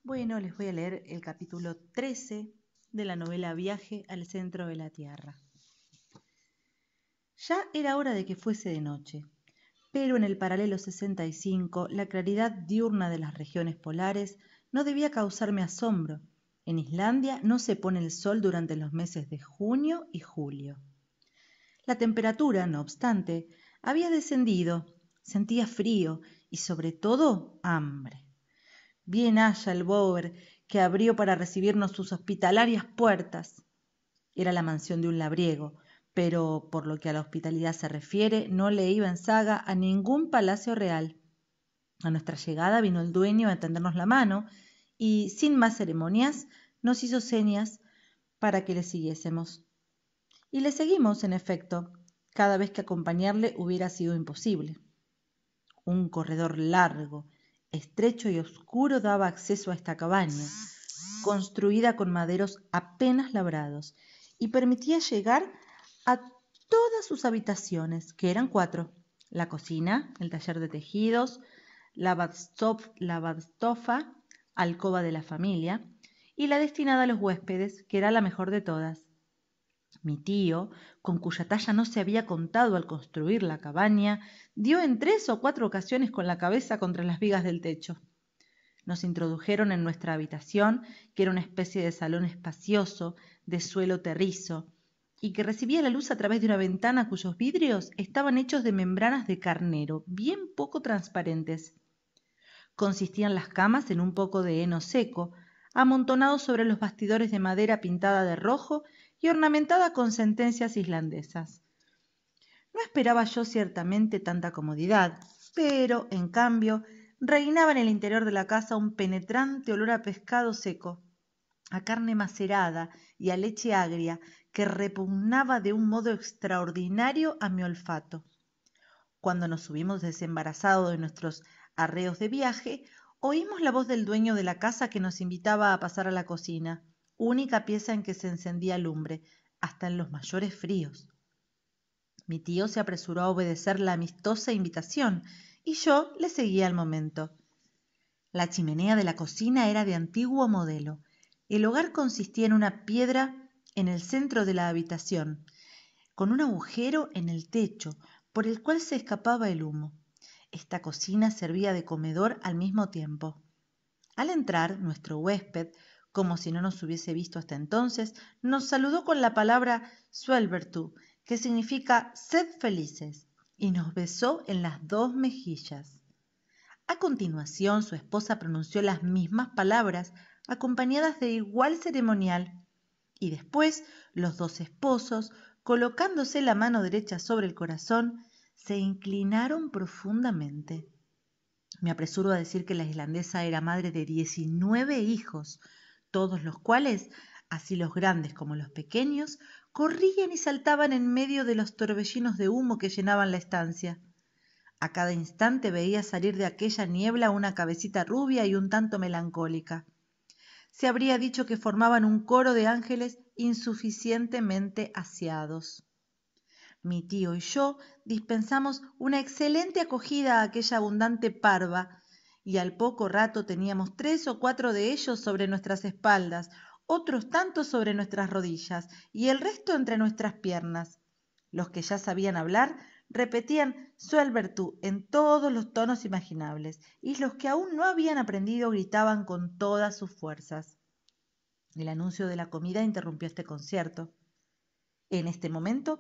Bueno, les voy a leer el capítulo 13 de la novela Viaje al centro de la Tierra. Ya era hora de que fuese de noche, pero en el paralelo 65 la claridad diurna de las regiones polares no debía causarme asombro. En Islandia no se pone el sol durante los meses de junio y julio. La temperatura, no obstante, había descendido, sentía frío y sobre todo hambre. Bien haya el Boer que abrió para recibirnos sus hospitalarias puertas. Era la mansión de un labriego, pero por lo que a la hospitalidad se refiere, no le iba en saga a ningún palacio real. A nuestra llegada vino el dueño a tendernos la mano y, sin más ceremonias, nos hizo señas para que le siguiésemos. Y le seguimos, en efecto, cada vez que acompañarle hubiera sido imposible. Un corredor largo, estrecho y oscuro daba acceso a esta cabaña, construida con maderos apenas labrados, y permitía llegar a todas sus habitaciones, que eran 4: la cocina, el taller de tejidos, la badstofa, alcoba de la familia, y la destinada a los huéspedes, que era la mejor de todas. Mi tío, con cuya talla no se había contado al construir la cabaña, dio en 3 o 4 ocasiones con la cabeza contra las vigas del techo. Nos introdujeron en nuestra habitación, que era una especie de salón espacioso, de suelo terrizo, y que recibía la luz a través de una ventana cuyos vidrios estaban hechos de membranas de carnero, bien poco transparentes. Consistían las camas en un poco de heno seco, amontonado sobre los bastidores de madera pintada de rojo y ornamentada con sentencias islandesas. No esperaba yo ciertamente tanta comodidad, pero, en cambio, reinaba en el interior de la casa un penetrante olor a pescado seco, a carne macerada y a leche agria que repugnaba de un modo extraordinario a mi olfato. Cuando nos hubimos desembarazado de nuestros arreos de viaje, oímos la voz del dueño de la casa que nos invitaba a pasar a la cocina, única pieza en que se encendía lumbre, hasta en los mayores fríos. Mi tío se apresuró a obedecer la amistosa invitación y yo le seguí al momento. La chimenea de la cocina era de antiguo modelo. El hogar consistía en una piedra en el centro de la habitación, con un agujero en el techo por el cual se escapaba el humo. Esta cocina servía de comedor al mismo tiempo. Al entrar, nuestro huésped, como si no nos hubiese visto hasta entonces, nos saludó con la palabra suelbertu, que significa sed felices, y nos besó en las 2 mejillas. A continuación, su esposa pronunció las mismas palabras, acompañadas de igual ceremonial, y después los 2 esposos, colocándose la mano derecha sobre el corazón, se inclinaron profundamente. Me apresuro a decir que la islandesa era madre de 19 hijos, todos los cuales, así los grandes como los pequeños, corrían y saltaban en medio de los torbellinos de humo que llenaban la estancia. A cada instante veía salir de aquella niebla una cabecita rubia y un tanto melancólica. Se habría dicho que formaban un coro de ángeles insuficientemente aseados. Mi tío y yo dispensamos una excelente acogida a aquella abundante parva, y al poco rato teníamos 3 o 4 de ellos sobre nuestras espaldas, otros tantos sobre nuestras rodillas, y el resto entre nuestras piernas. Los que ya sabían hablar repetían suelbertu en todos los tonos imaginables, y los que aún no habían aprendido gritaban con todas sus fuerzas. El anuncio de la comida interrumpió este concierto. En este momento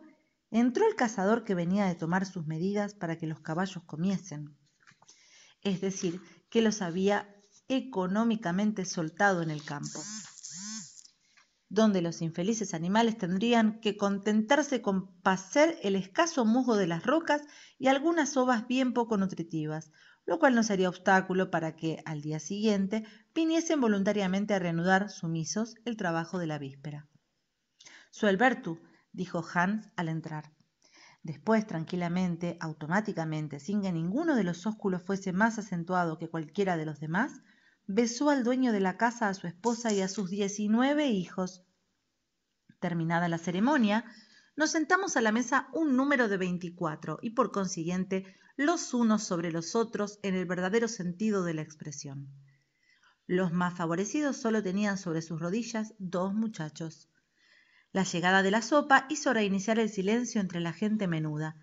entró el cazador que venía de tomar sus medidas para que los caballos comiesen, es decir, que los había económicamente soltado en el campo, donde los infelices animales tendrían que contentarse con pacer el escaso musgo de las rocas y algunas ovas bien poco nutritivas, lo cual no sería obstáculo para que al día siguiente viniesen voluntariamente a reanudar sumisos el trabajo de la víspera. Suelbertu, dijo Hans al entrar. Después, tranquilamente, automáticamente, sin que ninguno de los ósculos fuese más acentuado que cualquiera de los demás, besó al dueño de la casa, a su esposa y a sus 19 hijos. Terminada la ceremonia, nos sentamos a la mesa un número de 24 y por consiguiente los unos sobre los otros en el verdadero sentido de la expresión. Los más favorecidos solo tenían sobre sus rodillas 2 muchachos. La llegada de la sopa hizo reiniciar el silencio entre la gente menuda,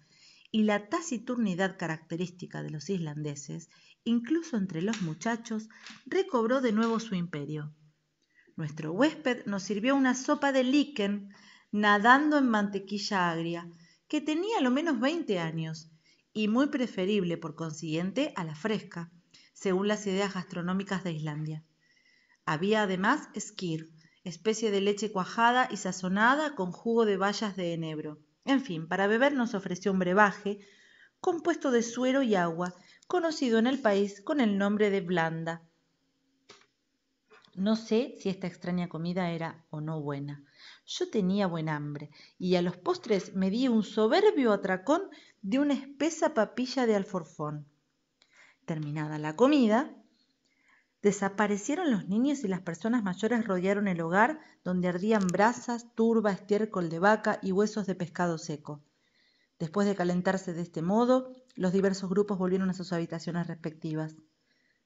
y la taciturnidad característica de los islandeses, incluso entre los muchachos, recobró de nuevo su imperio. Nuestro huésped nos sirvió una sopa de liquen nadando en mantequilla agria, que tenía lo menos 20 años, y muy preferible por consiguiente a la fresca, según las ideas gastronómicas de Islandia. Había además skyr, especie de leche cuajada y sazonada con jugo de bayas de enebro. En fin, para beber nos ofreció un brebaje compuesto de suero y agua, conocido en el país con el nombre de blanda. No sé si esta extraña comida era o no buena. Yo tenía buen hambre y a los postres me di un soberbio atracón de una espesa papilla de alforfón. Terminada la comida, desaparecieron los niños y las personas mayores rodearon el hogar donde ardían brasas, turba, estiércol de vaca y huesos de pescado seco. Después de calentarse de este modo, los diversos grupos volvieron a sus habitaciones respectivas.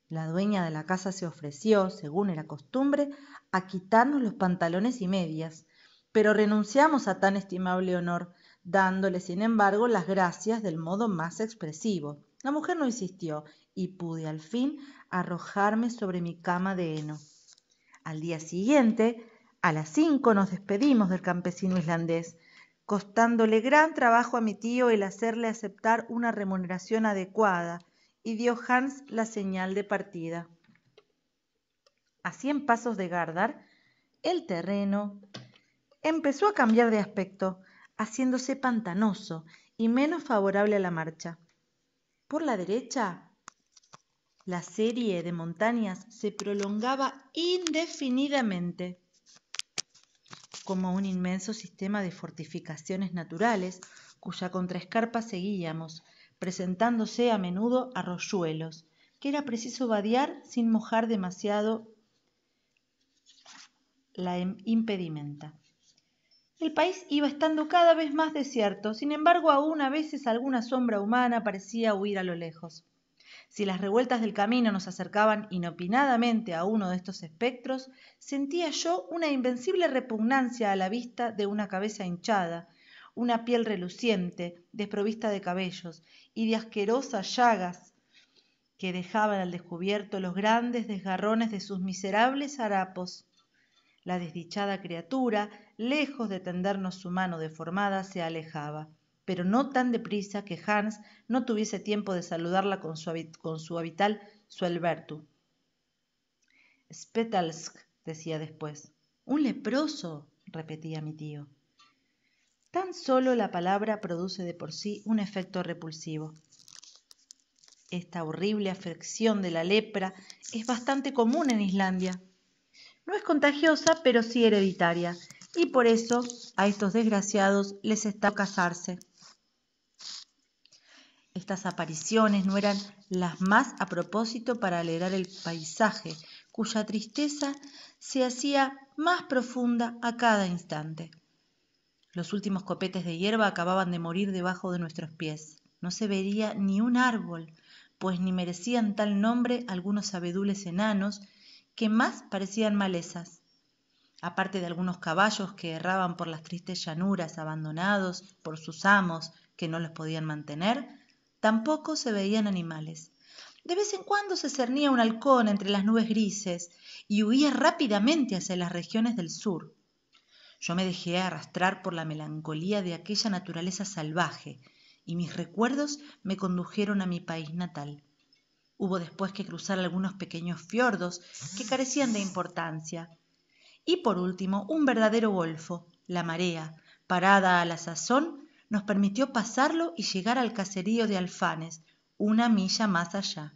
La dueña de la casa se ofreció, según era costumbre, a quitarnos los pantalones y medias, pero renunciamos a tan estimable honor, dándole, sin embargo, las gracias del modo más expresivo. La mujer no insistió y pude al fin arrojarme sobre mi cama de heno. Al día siguiente, a las 5, nos despedimos del campesino islandés, costándole gran trabajo a mi tío el hacerle aceptar una remuneración adecuada, y dio Hans la señal de partida. A 100 pasos de Gardar, el terreno empezó a cambiar de aspecto, haciéndose pantanoso y menos favorable a la marcha. Por la derecha, la serie de montañas se prolongaba indefinidamente, como un inmenso sistema de fortificaciones naturales, cuya contraescarpa seguíamos, presentándose a menudo arroyuelos, que era preciso vadear sin mojar demasiado la impedimenta. El país iba estando cada vez más desierto, sin embargo aún a veces alguna sombra humana parecía huir a lo lejos. Si las revueltas del camino nos acercaban inopinadamente a uno de estos espectros, sentía yo una invencible repugnancia a la vista de una cabeza hinchada, una piel reluciente, desprovista de cabellos y de asquerosas llagas que dejaban al descubierto los grandes desgarrones de sus miserables harapos. La desdichada criatura, lejos de tendernos su mano deformada, se alejaba, pero no tan deprisa que Hans no tuviese tiempo de saludarla con su habitual suelbertu. Spetalsk, decía después. Un leproso, repetía mi tío. Tan solo la palabra produce de por sí un efecto repulsivo. Esta horrible afección de la lepra es bastante común en Islandia. No es contagiosa, pero sí hereditaria, y por eso a estos desgraciados les está casarse. Estas apariciones no eran las más a propósito para alegrar el paisaje, cuya tristeza se hacía más profunda a cada instante. Los últimos copetes de hierba acababan de morir debajo de nuestros pies. No se veía ni un árbol, pues ni merecían tal nombre algunos abedules enanos que más parecían malezas. Aparte de algunos caballos que erraban por las tristes llanuras abandonados por sus amos que no los podían mantener, tampoco se veían animales. De vez en cuando se cernía un halcón entre las nubes grises y huía rápidamente hacia las regiones del sur. Yo me dejé arrastrar por la melancolía de aquella naturaleza salvaje y mis recuerdos me condujeron a mi país natal. Hubo después que cruzar algunos pequeños fiordos que carecían de importancia. Y por último, un verdadero golfo, la marea, parada a la sazón, nos permitió pasarlo y llegar al caserío de Alfanes, 1 milla más allá.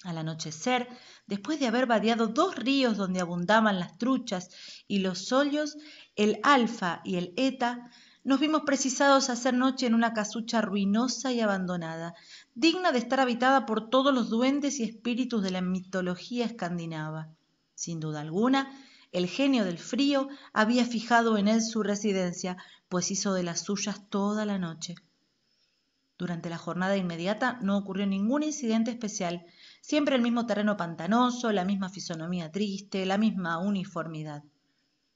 Al anochecer, después de haber vadeado 2 ríos donde abundaban las truchas y los sollos, el Alfa y el Eta, nos vimos precisados a hacer noche en una casucha ruinosa y abandonada, digna de estar habitada por todos los duendes y espíritus de la mitología escandinava. Sin duda alguna, el genio del frío había fijado en él su residencia, pues hizo de las suyas toda la noche. Durante la jornada inmediata no ocurrió ningún incidente especial, Siempre el mismo terreno pantanoso, la misma fisonomía triste, la misma uniformidad.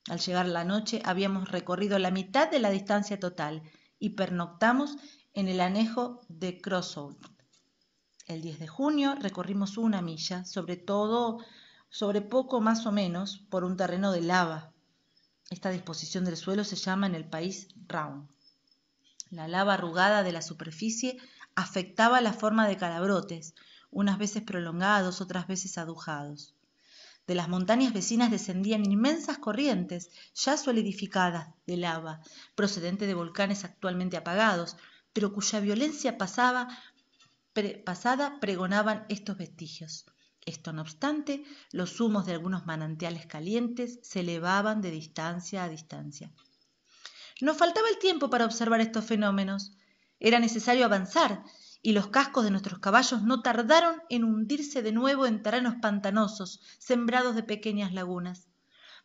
Al llegar la noche habíamos recorrido la mitad de la distancia total y pernoctamos en el anejo de Creosote. El 10 de junio recorrimos 1 milla, sobre poco más o menos, por un terreno de lava. Esta disposición del suelo se llama en el país Round. La lava arrugada de la superficie afectaba la forma de calabrotes, unas veces prolongados, otras veces adujados. De las montañas vecinas descendían inmensas corrientes, ya solidificadas, de lava, procedente de volcanes actualmente apagados, pero cuya violencia pasada pregonaban estos vestigios. Esto no obstante, los humos de algunos manantiales calientes se elevaban de distancia a distancia. Nos faltaba el tiempo para observar estos fenómenos. Era necesario avanzar, y los cascos de nuestros caballos no tardaron en hundirse de nuevo en terrenos pantanosos, sembrados de pequeñas lagunas.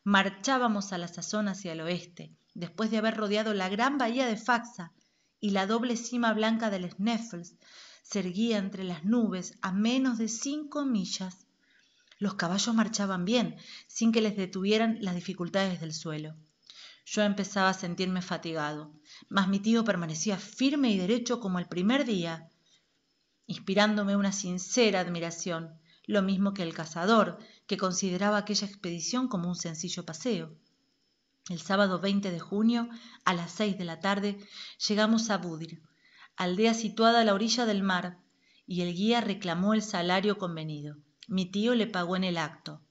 Marchábamos a la sazón hacia el oeste, después de haber rodeado la gran bahía de Faxa, y la doble cima blanca del Sneffels se erguía entre las nubes a menos de 5 millas. Los caballos marchaban bien, sin que les detuvieran las dificultades del suelo. Yo empezaba a sentirme fatigado, mas mi tío permanecía firme y derecho como el primer día, inspirándome una sincera admiración, lo mismo que el cazador, que consideraba aquella expedición como un sencillo paseo. El sábado 20 de junio, a las 6 de la tarde, llegamos a Budir, aldea situada a la orilla del mar, y el guía reclamó el salario convenido. Mi tío le pagó en el acto.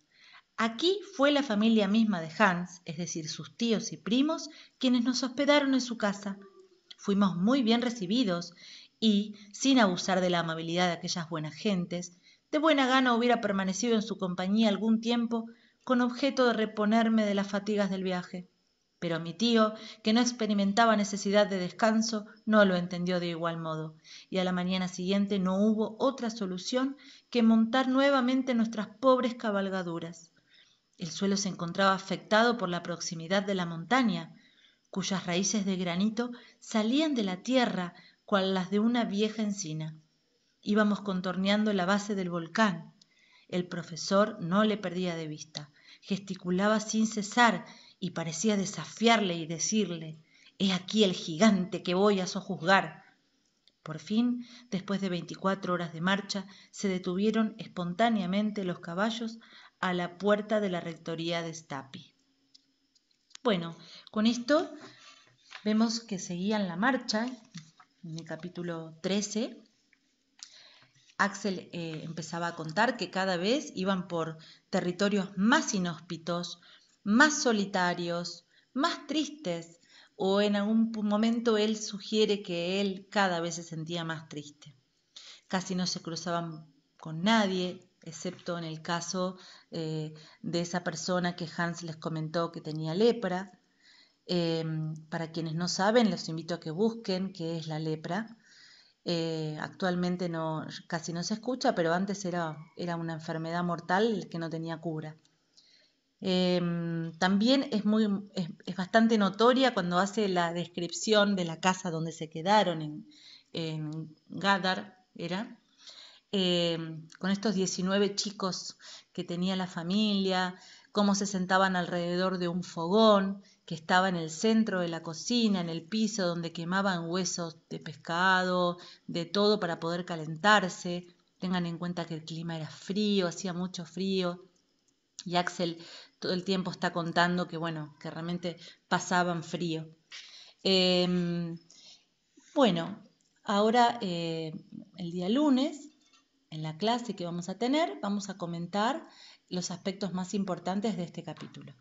Aquí fue la familia misma de Hans, es decir, sus tíos y primos, quienes nos hospedaron en su casa. Fuimos muy bien recibidos y, sin abusar de la amabilidad de aquellas buenas gentes, de buena gana hubiera permanecido en su compañía algún tiempo con objeto de reponerme de las fatigas del viaje. Pero mi tío, que no experimentaba necesidad de descanso, no lo entendió de igual modo, y a la mañana siguiente no hubo otra solución que montar nuevamente nuestras pobres cabalgaduras. El suelo se encontraba afectado por la proximidad de la montaña, cuyas raíces de granito salían de la tierra cual las de una vieja encina. Íbamos contorneando la base del volcán. El profesor no le perdía de vista, gesticulaba sin cesar y parecía desafiarle y decirle: «He aquí el gigante que voy a sojuzgar». Por fin, después de 24 horas de marcha, se detuvieron espontáneamente los caballos a la puerta de la rectoría de Stapi. Bueno, con esto vemos que seguían la marcha. En el capítulo 13, Axel empezaba a contar que cada vez iban por territorios más inhóspitos, más solitarios, más tristes, o en algún momento él sugiere que él cada vez se sentía más triste. Casi no se cruzaban con nadie, excepto en el caso de esa persona que Hans les comentó que tenía lepra. Para quienes no saben, los invito a que busquen qué es la lepra. Actualmente casi no se escucha, pero antes era una enfermedad mortal que no tenía cura. También es bastante notoria cuando hace la descripción de la casa donde se quedaron en Gadar, con estos 19 chicos que tenía la familia, cómo se sentaban alrededor de un fogón que estaba en el centro de la cocina, en el piso, donde quemaban huesos de pescado, de todo para poder calentarse. Tengan en cuenta que el clima era frío, hacía mucho frío, y Axel todo el tiempo está contando que, bueno, que realmente pasaban frío. Bueno, ahora el día lunes, en la clase que vamos a tener, vamos a comentar los aspectos más importantes de este capítulo.